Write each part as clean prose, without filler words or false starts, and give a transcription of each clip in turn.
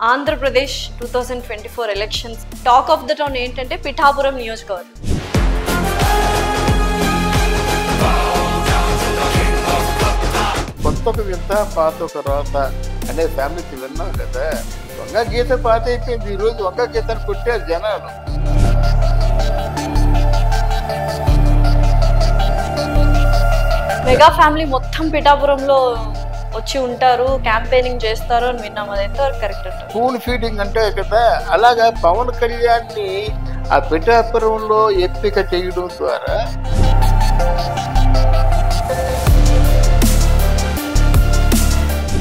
Andhra Pradesh 2024 elections talk of the town ఏంటంటే పిఠాపురం నియోజకవర్గం. కొత్తకు వింత పాతకు రోత అనే ఫ్యామిలీకి విన్నాం కదా. వంగ గీత పాత అయిపోయింది. ఈరోజు వంగ గీతను కొట్టారు జనాలు. మెగా ఫ్యామిలీ మొత్తం పిఠాపురంలో వచ్చి ఉంటారు, క్యాంపెయినింగ్ చేస్తారు అని విన్నాం. అది ఎంతవరకు కరెక్ట్ అంటారు? స్పూన్ ఫీడింగ్ అంటే కదా, అలాగా పవన్ కళ్యాణ్ని ఆ పిఠాపురంలో ఎంపిక చేయడం ద్వారా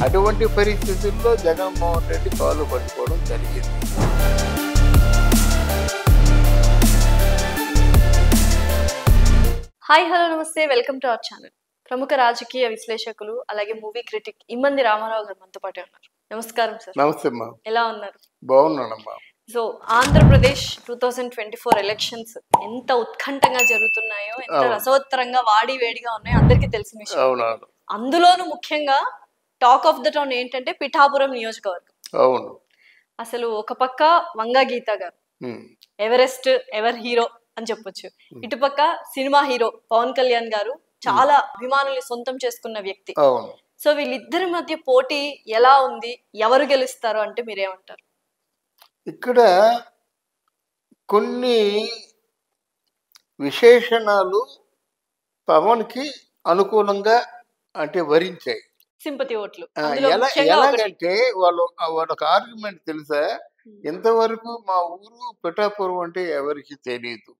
అటువంటి పరిస్థితుల్లో జగన్మోహన్ రెడ్డి కాలు పట్టుకోవడం జరిగింది. హాయ్, హలో, నమస్తే, వెల్కమ్ టు అవర్ ఛానల్. ప్రముఖ రాజకీయ విశ్లేషకులు అలాగే మూవీ క్రిటిక్ ఇమ్మంది రామారావు గారు మనతో పాటే ఉన్నారు. నమస్కారం సార్. నమస్తే అమ్మా. ఎలా ఉన్నారు? బాగున్నానమ్మా. సో ఆంధ్రప్రదేశ్ 2024 ఎలక్షన్స్ ఎంత ఉత్కంఠంగా జరుగుతున్నాయో, ఎంత రసవత్తరంగా వాడి వేడిగా ఉన్నాయో అందరికీ తెలిసిన విషయం. అవునవును. అందులోనూ ముఖ్యంగా టాక్ ఆఫ్ ద టౌన్ ఏంటంటే పిఠాపురం నియోజకవర్గం. అవును. అసలు ఒక పక్క వంగ గీత గారు ఎవరెస్ట్ ఎవర్ హీరో అని చెప్పొచ్చు, ఇటుపక్క సినిమా హీరో పవన్ కళ్యాణ్ గారు చాలా అభిమానుల్ని సొంతం చేసుకున్న వ్యక్తి. అవును. సో వీళ్ళిద్దరి మధ్య పోటీ ఎలా ఉంది, ఎవరు గెలుస్తారు అంటే మీరేమంటారు? ఇక్కడ కొన్ని విశేషణాలు పవన్కి అనుకూలంగా అంటే వరించాయి. సింపతి ఓట్లు. ఎలాగంటే వాళ్ళు ఒక ఆర్గ్యుమెంట్ తెలుసా, ఇంతవరకు మా ఊరు పిఠాపురం అంటే ఎవరికి తెలియదు,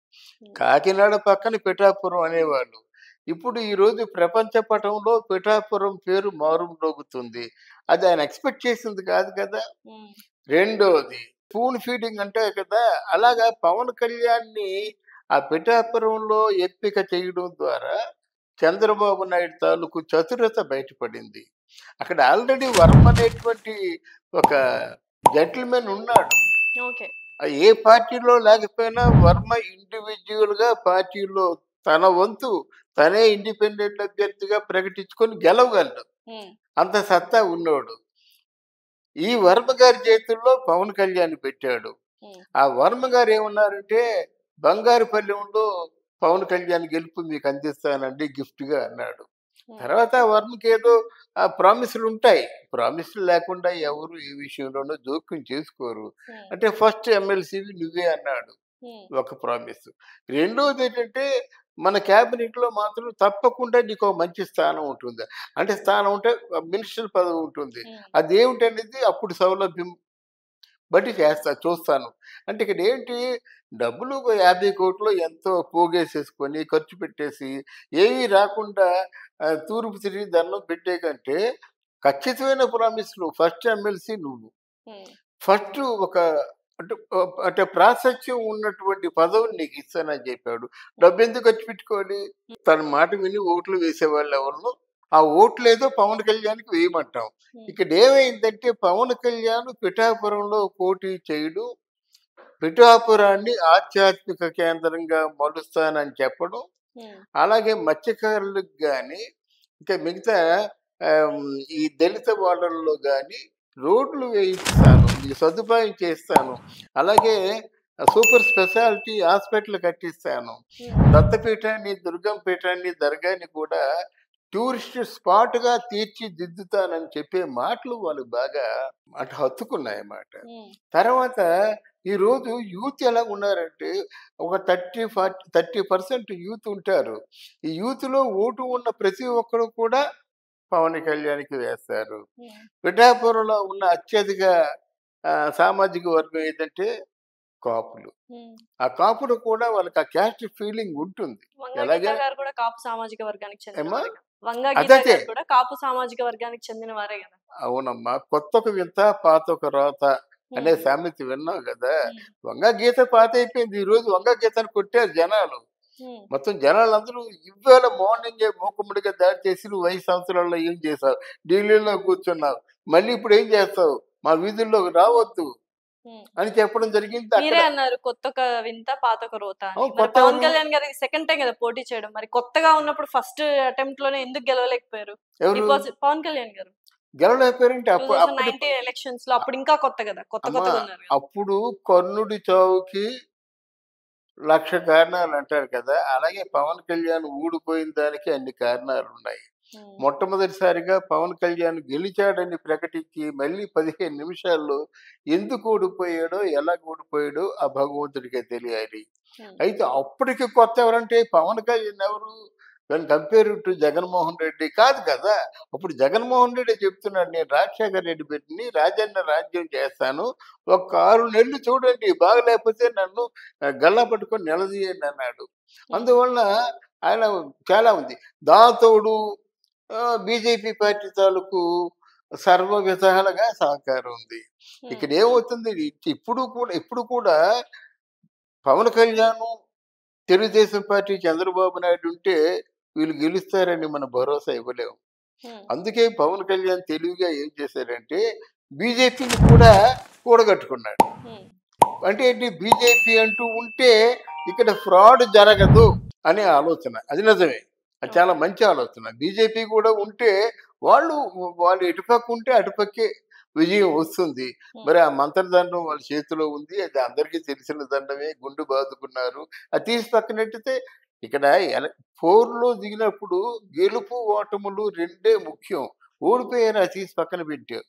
కాకినాడ పక్కన పిఠాపురం అనేవాళ్ళు. ఇప్పుడు ఈరోజు ప్రపంచ పటంలో పిఠాపురం పేరు మారుమోగుతుంది. అది ఆయన ఎక్స్పెక్ట్ చేసింది కాదు కదా. రెండోది స్పూన్ ఫీడింగ్ అంటే కదా, అలాగా పవన్ కళ్యాణ్ని ఆ పిఠాపురంలో ఎంపిక చేయడం ద్వారా చంద్రబాబు నాయుడు తాలూకు చతురత బయటపడింది. అక్కడ ఆల్రెడీ వర్మ అనేటువంటి ఒక జెంటిల్మెన్ ఉన్నాడు. ఏ పార్టీలో లేకపోయినా వర్మ ఇండివిజువల్గా పార్టీలో తన వంతు తనే ఇండిపెండెంట్ అభ్యర్థిగా ప్రకటించుకొని గెలవగలడు. అంత సత్తా ఉన్నోడు. ఈ వర్మ గారి చేతుల్లో పవన్ కళ్యాణ్ పెట్టాడు. ఆ వర్మ గారు ఏమన్నారంటే, బంగారుపల్లెంలో పవన్ కళ్యాణ్ గెలుపు మీకు అందిస్తానండి గిఫ్ట్గా అన్నాడు. తర్వాత వర్మకి ఏదో ఆ ప్రామిసులు ఉంటాయి. ప్రామిసులు లేకుండా ఎవరు ఈ విషయంలోనూ జోక్యం చేసుకోరు. అంటే ఫస్ట్ ఎమ్మెల్సీవి నువ్వే అన్నాడు, ఒక ప్రామిస్. రెండోది ఏంటంటే, మన క్యాబినెట్లో మాత్రం తప్పకుండా నీకు ఒక మంచి స్థానం ఉంటుంది. అంటే స్థానం ఉంటే మినిస్టర్ పదవి ఉంటుంది. అదేమిటి అనేది అప్పుడు సౌలభ్యం బట్టి చూస్తాను. అంటే ఇక్కడ ఏంటి, డబ్బులు 50 కోట్లు ఎంతో పోగేసేసుకొని ఖర్చు పెట్టేసి ఏమీ రాకుండా తూర్పు తిరిగి దండం పెట్టే కంటే ఖచ్చితమైన ప్రామిస్లు ఫస్ట్ ఎమ్మెల్సీ నువ్వు, ఫస్ట్ ఒక అంటే అంటే ప్రాశస్త్యం ఉన్నటువంటి పదవిని నీకు ఇస్తానని చెప్పాడు. డబ్బు ఎందుకు ఖర్చు పెట్టుకోవాలి? తన మాట విని ఓట్లు వేసేవాళ్ళు ఎవరు, ఆ ఓట్లు ఏదో పవన్ కళ్యాణ్కి వేయమంటాం. ఇక్కడ ఏమైందంటే, పవన్ కళ్యాణ్ పిఠాపురంలో పోటీ చేయడం, పిఠాపురాన్ని ఆధ్యాత్మిక కేంద్రంగా మలుస్తానని చెప్పడం, అలాగే మత్స్యకారులకు కానీ ఇంకా మిగతా ఈ దళిత వాళ్ళల్లో కానీ రోడ్లు వేయిస్తాను, ఈ సదుపాయం చేస్తాను, అలాగే సూపర్ స్పెషాలిటీ హాస్పిటల్ కట్టిస్తాను, దత్తపీఠాన్ని దుర్గంపీఠాన్ని దర్గాని కూడా టూరిస్ట్ స్పాట్గా తీర్చిదిద్దుతానని చెప్పే మాటలు వాళ్ళు బాగా అంటే హత్తుకున్నాయన్నమాట. తర్వాత ఈరోజు యూత్ ఎలా ఉన్నారంటే, ఒక 30% యూత్ ఉంటారు. ఈ యూత్లో ఓటు ఉన్న ప్రతి ఒక్కరు కూడా పవన్ కళ్యాణ్కి వేస్తారు. పిఠాపురంలో ఉన్న అత్యధిక సామాజిక వర్గం ఏంటంటే కాపులు. ఆ కాపులు కూడా వాళ్ళకి ఆ క్యాస్ట్ ఫీలింగ్ ఉంటుంది. ఎలాగే కాపు సామాజిక వర్గానికి చెందిన వారే కదా. అవునమ్మా. కొత్తకు వింత పాతకు రోత అనే ఫ్యామిలీకి విన్నాం కదా. వంగ గీత పాత అయిపోయింది. ఈరోజు వంగ గీతను కొట్టారు జనాలు. మొత్తం జనాలందరూ ఇవాళ మార్నింగే మూకుమ్మడిగా దాడి చేసి నువ్వు 5 సంవత్సరాల్లో ఏం చేసావు, ఢిల్లీలో కూర్చున్నావు, మళ్ళీ ఇప్పుడు ఏం చేస్తావు, మా వీధుల్లోకి రావద్దు అని చెప్పడం జరిగింది. మీరే అన్నారు కొత్త వింత పాత రోత. పవన్ కళ్యాణ్ గారి సెకండ్ టైం కదా పోటీ చేయడం, మరి కొత్తగా ఉన్నప్పుడు ఫస్ట్ అటెంప్ట్ లోనే ఎందుకు గెలవలేకపోయారు పవన్ కళ్యాణ్ గారు? గెలవలేకపోయారంటే అప్పుడు అప్పుడు 2019 ఎలక్షన్స్ లో అప్పుడు ఇంకా కొత్త కదా, కొత్త అమ్మ కొత్తగా ఉన్నారు కదా. అప్పుడు కర్ణుడి చావుకి 1,00,000 కారణాలు అంటారు కదా! అలాగే పవన్ కళ్యాణ్ ఊడిపోయిన దానికి అన్ని కారణాలున్నాయి. ఉమ్, మొట్టమొదటిసారిగా పవన్ కళ్యాణ్ గెలిచాడని ప్రకటించి మళ్ళీ 15 నిమిషాల్లో ఎందుకు ఓడిపోయాడో, ఎలా ఓడిపోయాడో ఆ భగవంతుడికే తెలియాలి. ఉమ్, అయితే అప్పటికి కొత్త ఎవరంటే పవన్ కళ్యాణ్ ఎవరు? When compare to Jaganmohan Reddy కాదు కదా! అప్పుడు జగన్మోహన్ రెడ్డి చెప్తున్నాడు, నేను రాజశేఖర్ రెడ్డి బిడ్డని, రాజన్న రాజ్యం చేస్తాను. ఒక్క 6 నెలలు చూడండి, బాగలేకపోతే నన్ను గల్లా పట్టుకొని నిలదీయండి అన్నాడు. ఉమ్, అందువల్ల ఆయన చాలా ఉంది. దాంతోడు బీజేపీ పార్టీ తాలూకు సర్వ విధాలుగా సహకారం ఉంది. ఉమ్, ఇక్కడ ఏమవుతుంది, ఇప్పుడు కూడా పవన్ కళ్యాణ్, తెలుగుదేశం పార్టీ చంద్రబాబు నాయుడు ఉంటే వీళ్ళు గెలుస్తారని మనం భరోసా ఇవ్వలేము. ఉమ్, అందుకే పవన్ కళ్యాణ్ తెలివిగా ఏం చేశారంటే బీజేపీని కూడా కూడగట్టుకున్నాడు. ఉమ్, అంటే ఏంటి, బీజేపీ అంటూ ఉంటే ఇక్కడ ఫ్రాడ్ జరగదు అనే ఆలోచన. అది నిజమే, అది చాలా ఓకే. మంచి ఆలోచన. బీజేపీ కూడా ఉంటే వాళ్ళు వాళ్ళు ఎటుపక్క ఉంటే అటుపక్కే విజయం వస్తుంది. ఉమ్, మరి ఆ మంత్రదండం వాళ్ళ చేతిలో ఉంది, అది అందరికీ తెలిసిన దండమే, గుండు బాదుకున్నారు. అది తీసి పక్కనెట్టితే ఇక్కడ పోరులో దిగినప్పుడు గెలుపు ఓటములు రెండే ముఖ్యం. ఓడిపోయారు, అది తీసి పక్కన పెట్టారు.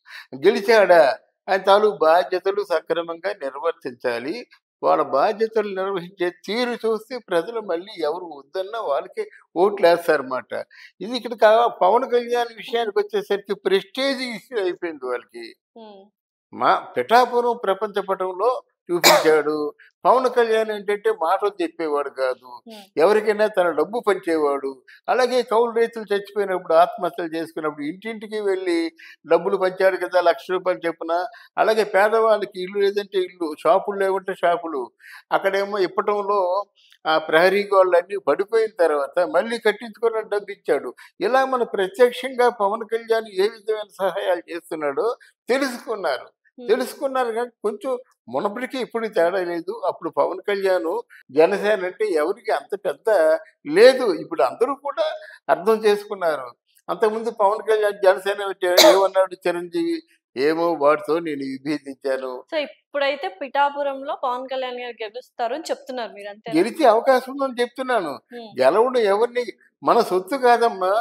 గెలిచాడా, ఆయన తాలూకు బాధ్యతలు సక్రమంగా నిర్వర్తించాలి. వాళ్ళ బాధ్యతలు నిర్వహించే తీరు చూస్తే ప్రజలు మళ్ళీ ఎవరు వద్దన్నా వాళ్ళకే ఓట్లేస్తారన్నమాట. ఇది ఇక్కడ పవన్ కళ్యాణ్ విషయానికి వచ్చేసరికి ప్రెస్టేజ్ ఇష్యూ అయిపోయింది వాళ్ళకి. ఉమ్, మా పిఠాపురం ప్రపంచ పటంలో చూపించాడు. పవన్ కళ్యాణ్ ఏంటంటే మాటలు చెప్పేవాడు కాదు, ఉమ్, ఎవరికైనా తన డబ్బు పంచేవాడు. అలాగే కౌలు రైతులు చచ్చిపోయినప్పుడు, ఆత్మహత్యలు చేసుకున్నప్పుడు ఇంటింటికి వెళ్ళి డబ్బులు పంచాడు కదా, ₹1,00,000 చొప్పున. అలాగే పేదవాళ్ళకి ఇల్లు లేదంటే ఇల్లు, షాపులు లేవంటే షాపులు. అక్కడేమో ఇప్పటంలో ఆ ప్రహరీ గోడలన్నీ పడిపోయిన తర్వాత మళ్ళీ కట్టించుకొని డబ్బు ఇచ్చాడు. ఇలా మన ప్రత్యక్షంగా పవన్ కళ్యాణ్ ఏ విధమైన సహాయాలు చేస్తున్నాడో తెలుసుకున్నారు. ఉమ్, తెలుసుకున్నారు కానీ కొంచెం మునపటికి ఇప్పుడు తేడా లేదు. అప్పుడు పవన్ కళ్యాణ్ జనసేన అంటే ఎవరికి అంత పెద్ద లేదు. ఇప్పుడు అందరూ కూడా అర్థం చేసుకున్నారు. అంతకుముందు పవన్ కళ్యాణ్ జనసేన ఏమన్నాడు చిరంజీవి, ఏమో వాడితో నేను విభేదించాను. సో ఇప్పుడైతే పిఠాపురంలో పవన్ కళ్యాణ్ గారు గెలుస్తారు అని చెప్తున్నారు మీరు, అంతేనా? గెలిచే అవకాశం ఉందని చెప్తున్నాను. ఉమ్, గెలవడం ఎవరిని, మన సొత్తు కాదమ్మా,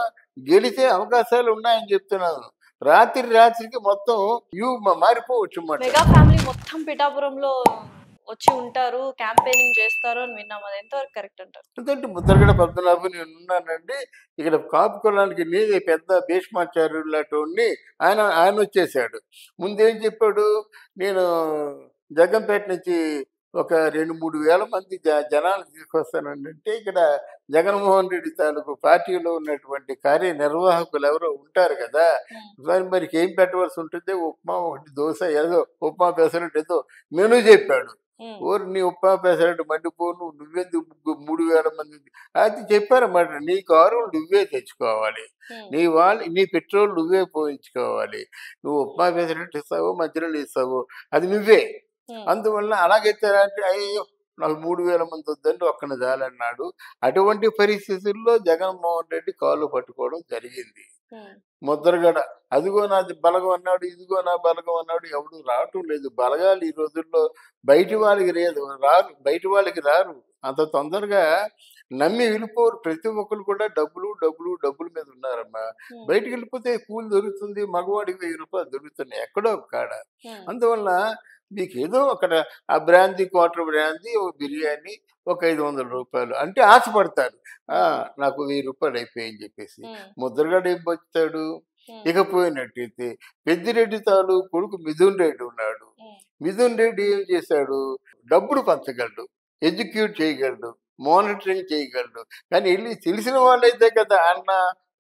గెలిచే అవకాశాలు ఉన్నాయని చెప్తున్నాను. రాత్రికి మొత్తం మారిపోవచ్చు అన్నమాట. మెగా ఫ్యామిలీ మొత్తం పిఠాపురంలో వచ్చి ఉంటారు, క్యాంపెయినింగ్ చేస్తారు అని విన్నాం. అది ఎంతవరకు కరెక్ట్ అంటారు? ఎందుకంటే ముద్రగడ పద్మనాభం నేను ఉన్నానండి. ఇక్కడ కాపు కులానికి నేనే పెద్ద భీష్మాచార్యుడు లాంటి ఆయన ఆయన వచ్చేసాడు. ముందేం చెప్పాడు, నేను జగ్గంపేట నుంచి ఒక 2-3 వేల మంది జనాలు తీసుకొస్తానండి అంటే, ఇక్కడ జగన్మోహన్ రెడ్డి తాలూకు పార్టీలో ఉన్నటువంటి కార్యనిర్వాహకులు ఎవరో ఉంటారు కదా, ఉమ్, మరి ఏం పెట్టవలసి ఉంటుంది, ఉప్మా ఒకటి, దోశ, ఏదో ఉప్మా పెసరట్టు ఏదో మెనూ చెప్పాడు. ఉమ్, ఓరి నీ ఉప్మా పెసరట్టు మండిపోను, నువ్వెందుకు 3,000 మంది, అది చెప్పారన్నమాట. నీ కారు నువ్వే తెచ్చుకోవాలి, ఉమ్, నీ పెట్రోల్ నువ్వే పోయించుకోవాలి, నువ్వు ఉప్మా పెసరట్టు ఇస్తావు, మంచినీళ్ళు ఇస్తావు, అది నువ్వే. ఉమ్, అందువల్ల అలాగైతే అంటే అయ్యో నాకు 3,000 మంది వద్దండి, ఒక్కని చాలన్నాడు. అటువంటి పరిస్థితుల్లో జగన్మోహన్ రెడ్డి కాళ్ళు పట్టుకోవడం జరిగింది. ఉమ్, ముద్రగడ అదిగో నాది బలగం అన్నాడు, ఇదిగో నా బలగం అన్నాడు, ఎవడు రావటం లేదు. బలగాలు ఈ రోజుల్లో బయటి వాళ్ళకి రారు అంత తొందరగా, నమ్మి వెళ్ళిపోరు. ప్రతి ఒక్కరు కూడా డబ్బుల మీద ఉన్నారమ్మా. ఉమ్, బయటికి వెళ్ళిపోతే కూలి దొరుకుతుంది, మగవాడికి ₹1000 దొరుకుతున్నాయి ఎక్కడో ఒక కాడ. ఉమ్, అందువల్ల మీకు ఏదో అక్కడ ఆ బ్రాందీ, క్వార్టర్ బ్రాందీ, ఒక బిర్యానీ, ఒక ₹500 అంటే ఆశపడతారు. నాకు ₹1000 అయిపోయాయని చెప్పేసి. ఉమ్, ముద్రగడ ఏం బతుకుతాడు? ఉమ్, ఇకపోయినట్టయితే పెద్దిరెడ్డి తాలూ కొడుకు మిథున్ రెడ్డి ఉన్నాడు. ఉమ్, మిథున్ రెడ్డి ఏం చేశాడు, డబ్బులు పంచగలడు, ఎగ్జిక్యూట్ చేయగలడు, మానిటరింగ్ చేయగలడు. కానీ వెళ్ళి తెలిసిన వాళ్ళైతే కదా అన్న,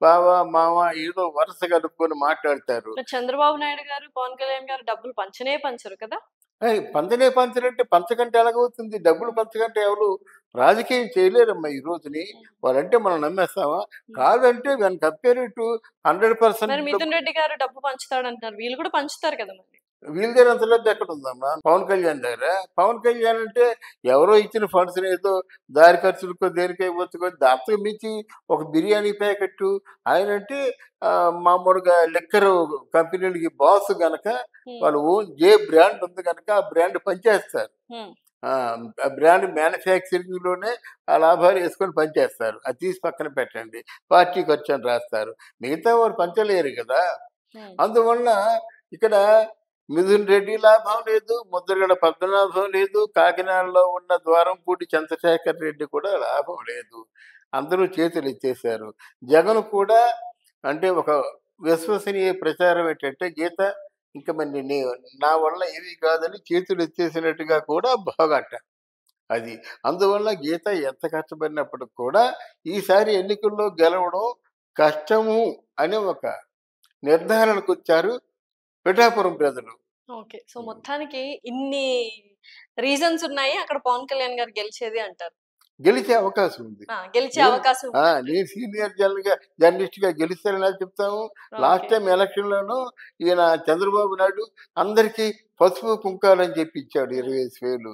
బావ, మామ ఏదో వరుస కలుపుకొని మాట్లాడతారు. ఇప్పుడు చంద్రబాబు నాయుడు గారు, పవన్ కళ్యాణ్ గారు డబ్బులు పంచనే పంచరు కదా. పంచరంటే పంచకంటే ఎలాగవుతుంది, డబ్బులు పంచకంటే ఎవరు రాజకీయం చేయలేరమ్మా ఈ రోజుని. ఉమ్, వాళ్ళంటే మనం నమ్మేస్తామా? ఉమ్. కాదంటే వెన్ కంపేర్ టు మరి 100% మిథున్ రెడ్డి గారు డబ్బు పంచుతాడు అంటారు, వీళ్ళు కూడా పంచుతారు కదా మరి. వీళ్ళ దగ్గర అంత డబ్బు ఎక్కడ ఉందమ్మా పవన్ కళ్యాణ్ దగ్గర? పవన్ కళ్యాణ్ అంటే ఎవరో ఇచ్చిన ఫండ్స్ ఏదో దారి ఖర్చులకో దేనికో ఇవ్వచ్చు, దాంతో మించి ఒక బిర్యానీ ప్యాకెట్ ఆయన అంటే మామూలుగా లిక్కర్ కంపెనీలకి బాస్ గనక వాళ్ళు ఓన్ ఏ బ్రాండ్ ఉంది కనుక ఆ బ్రాండ్ పనిచేస్తారు. ఆ బ్రాండ్ మ్యానుఫ్యాక్చరింగ్ లోనే ఆ లాభాలు వేసుకొని పనిచేస్తారు. అది తీసి పక్కన పెట్టండి, పార్టీ ఖర్చు అని రాస్తారు. మిగతా వారు పంచలేరు కదా. అందువల్ల ఇక్కడ మిథున్ రెడ్డి లాభం లేదు, ముద్రగడ పద్మనాభం లేదు, కాకినాడలో ఉన్న ద్వారంపూడి చంద్రశేఖర్ రెడ్డి కూడా లాభం లేదు. అందరూ చేతులు ఎత్తేసారు. జగన్ కూడా అంటే ఒక విశ్వసనీయ ప్రచారం ఏంటంటే గీత ఇంకా మరి నా వల్ల ఏమీ కాదని చేతులు ఎత్తేసినట్టుగా కూడా బాగట అది. అందువల్ల గీత ఎంత కష్టపడినప్పటికి కూడా ఈసారి ఎన్నికల్లో గెలవడం కష్టము అనే ఒక నిర్ధారణకు వచ్చారు పిఠాపురం ప్రజలు. ఓకే. సో మొత్తానికి ఇన్ని రీజన్స్ ఉన్నాయి అక్కడ పవన్ కళ్యాణ్ గారు గెలిచేది అంటారు. గెలిచే అవకాశం ఉంది. గెలిచే అవకాశం నేను సీనియర్ జర్నలిస్ట్ గా గెలుస్తానని చెప్తాము. లాస్ట్ టైం ఎలక్షన్ లోనూ ఈయన చంద్రబాబు నాయుడు అందరికి పసుపు కుంకాలని చెప్పి ఇచ్చాడు 25,000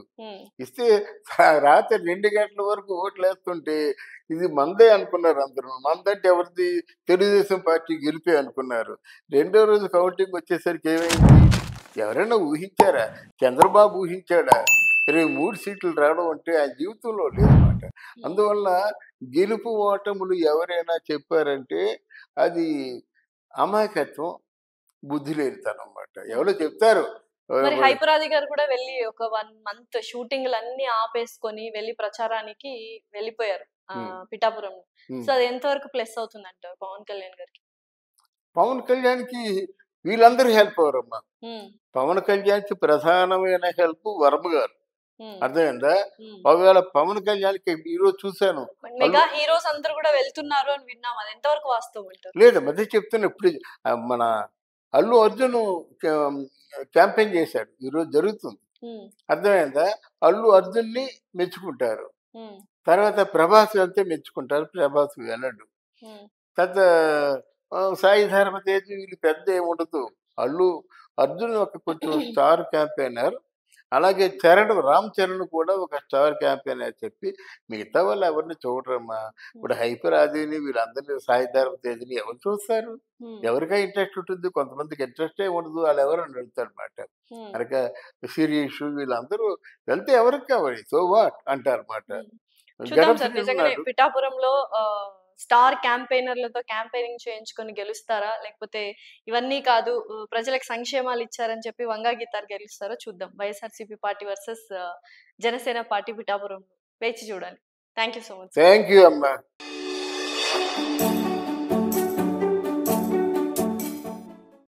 ఇస్తే రాత్రి 2 గంటల వరకు ఓట్లు వేస్తుంటే ఇది మందే అనుకున్నారు అందరూ. మందంటే ఎవరిది? తెలుగుదేశం పార్టీ గెలిపే అనుకున్నారు. రెండో రోజు కౌంటింగ్ వచ్చేసరికి ఏమైంది? ఎవరైనా ఊహించారా? చంద్రబాబు ఊహించాడా 23 సీట్లు రావడం అంటే ఆ జీవితంలో లేదన్నమాట. అందువల్ల గెలుపు ఓటములు ఎవరైనా చెప్పారంటే అది అమాయకత్వం, బుద్ధి లేనితనం అన్నమాట. ఎవరో చెప్తారు. మరి హైపరాది గారు కూడా వెళ్ళి ఒక 1 మంత్ షూటింగ్లు అన్ని ఆపేసుకొని వెళ్ళి ప్రచారానికి వెళ్ళిపోయారు పిఠాపురం. సో అది ఎంతవరకు ప్లస్ అవుతుందంట పవన్ కళ్యాణ్ గారికి? పవన్ కళ్యాణ్కి వీళ్ళందరూ హెల్ప్ అవరమ్మా. పవన్ కళ్యాణ్కి ప్రధానమైన హెల్ప్ వర్మ గారు. అర్థమైందా? ఒకవేళ పవన్ కళ్యాణ్కి ఈరోజు చూశాను మెగా హీరోస్ అందరూ కూడా వెళ్తున్నారు అని విన్నాం. అది ఎంతవరకు వాస్తవం అంటారు? లేదు మధ్య చెప్తున్నా. ఇప్పుడు మన అల్లు అర్జున్ క్యాంపెయిన్ చేశాడు, ఈరోజు జరుగుతుంది. అర్థమైందా? అల్లు అర్జున్ ని మెచ్చుకుంటారు, తర్వాత ప్రభాస్ వెళ్తే మెచ్చుకుంటారు, ప్రభాస్ వెళ్ళడు. తర్వాత సాయి ధర్మ తేజ్ వీళ్ళు పెద్ద ఏముండదు. అల్లు అర్జున్ ఒక కొంచెం స్టార్ క్యాంపెయినర్, అలాగే రామ్ చరణ్ కూడా ఒక స్టార్ క్యాంపెయినర్ చెప్పి మిగతా వాళ్ళు ఎవరిని చూడరమ్మా. ఇప్పుడు హైపర్ ఆదిని వీళ్ళందరినీ సాయి ధర్మ తేజ్ని ఎవరు చూస్తారు? ఎవరికైనా ఇంట్రెస్ట్ ఉంటుంది, కొంతమందికి ఇంట్రెస్టే ఉండదు. వాళ్ళు ఎవరు అని వెళ్తారు అనమాట. కనుక శిరీష్ వీళ్ళందరూ వెళ్తే ఎవరికి కావాలి, సో వాట్ అంటారు అనమాట. పిఠాపురంలో స్టార్ క్యాంపెయినర్లతో క్యాంపెయినింగ్ చేయించుకొని గెలుస్తారా, లేకపోతే ఇవన్నీ కాదు ప్రజలకు సంక్షేమాలు ఇచ్చారని చెప్పి వంగా గీతారు గెలుస్తారో చూద్దాం. YSRCP party versus Janasena party Pithapuram వేచి చూడాలి. Thank you so much. Thank you అమ్మా.